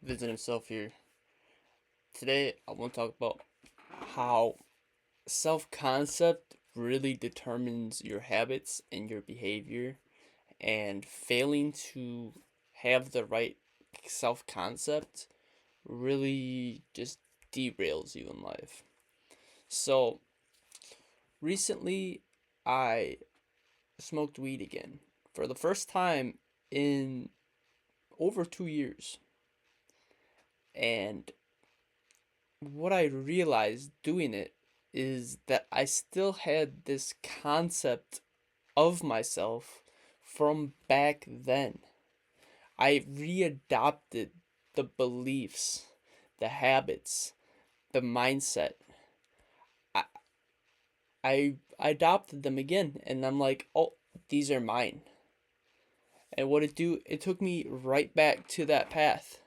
Visit himself here. Today, I want to talk about how self concept really determines your habits and your behavior, and failing to have the right self concept really just derails you in life. So, recently, I smoked weed again for the first time in over 2 years, and what I realized doing it is that I still had this concept of myself from back then. I readopted the beliefs, the habits, the mindset. I, I adopted them again, and I'm like, oh, these are mine. And what it took me right back to that path.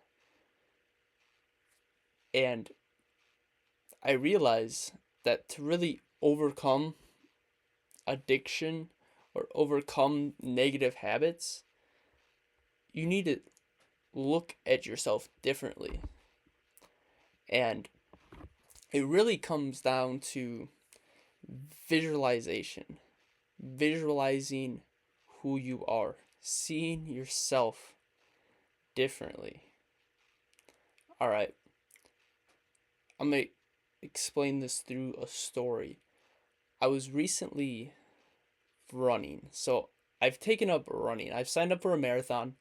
And I realized that to really overcome addiction or overcome negative habits, you need to look at yourself differently. And it really comes down to visualization, visualizing who you are, seeing yourself differently. All right, I'm going to explain this through a story. I was recently running. So I've taken up running. I've signed up for a marathon.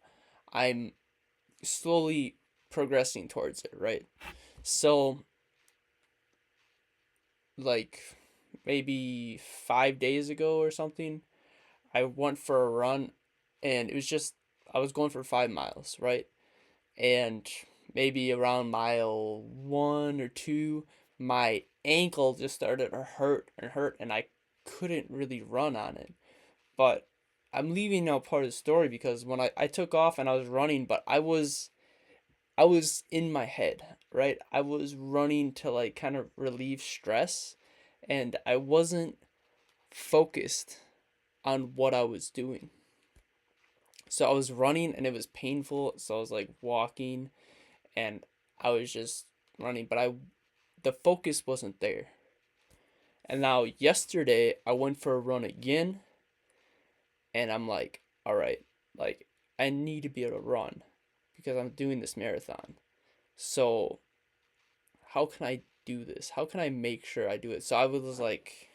I'm slowly progressing towards it, right? So, like maybe 5 days ago or something, I went for a run, and it was just, I was going for 5 miles, right? And maybe around mile 1 or 2, my ankle just started to hurt and hurt, and I couldn't really run on it. But I'm leaving out part of the story because when I took off and I was running, but I was in my head, right? I was running to like kind of relieve stress, and I wasn't focused on what I was doing. So I was running and it was painful, so I was like walking and I was just running, but I the focus wasn't there. And now yesterday I went for a run again, and I'm like, all right, like I need to be able to run because I'm doing this marathon. So how can I do this? How can I make sure I do it? So I was like,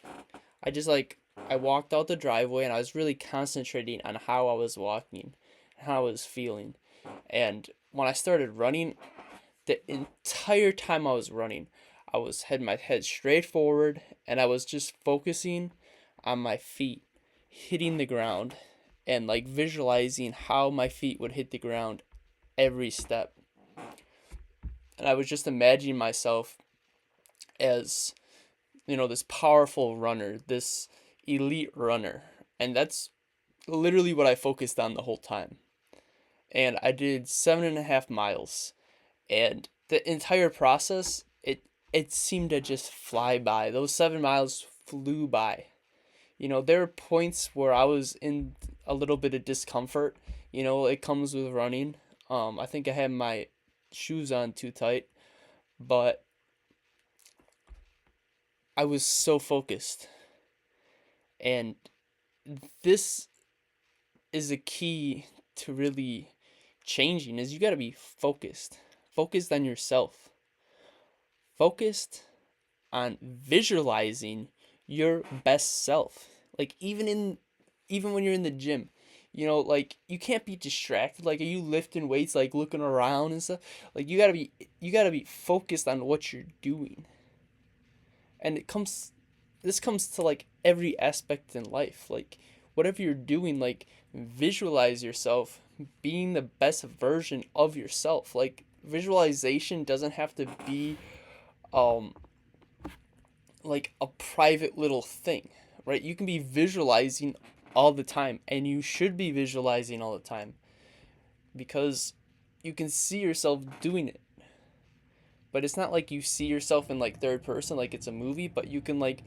I just like I walked out the driveway and I was really concentrating on how I was walking, how I was feeling. And when I started running, the entire time I was running, I was had my head straight forward and I was just focusing on my feet hitting the ground and like visualizing how my feet would hit the ground every step. And I was just imagining myself as, this powerful runner, this elite runner. And that's literally what I focused on the whole time. And I did 7.5 miles. And the entire process, it seemed to just fly by. Those 7 miles flew by. There are points where I was in a little bit of discomfort. It comes with running. I think I had my shoes on too tight, but I was so focused. And this is a key to really changing is you got to be focused. Focused on yourself. Focused on visualizing your best self. Like even when you're in the gym, like you can't be distracted. Like are you lifting weights like looking around and stuff? Like you got to be focused on what you're doing. And this comes to like every aspect in life. Like whatever you're doing, like visualize yourself being the best version of yourself. Like visualization doesn't have to be um like a private little thing, right? You can be visualizing all the time, and you should be visualizing all the time because you can see yourself doing it. But it's not like you see yourself in like third person like it's a movie, but you can like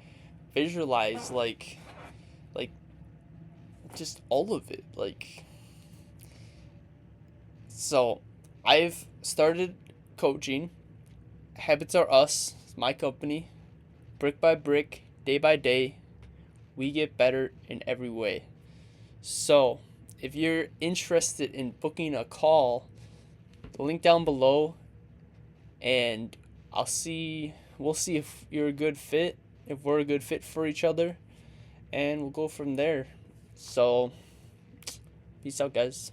visualize like just all of it. Like so I've started coaching. Habits Are Us, it's my company. Brick by brick, day by day, we get better in every way. So, if you're interested in booking a call, the link down below, and we'll see if you're a good fit, if we're a good fit for each other, and we'll go from there. So, peace out, guys.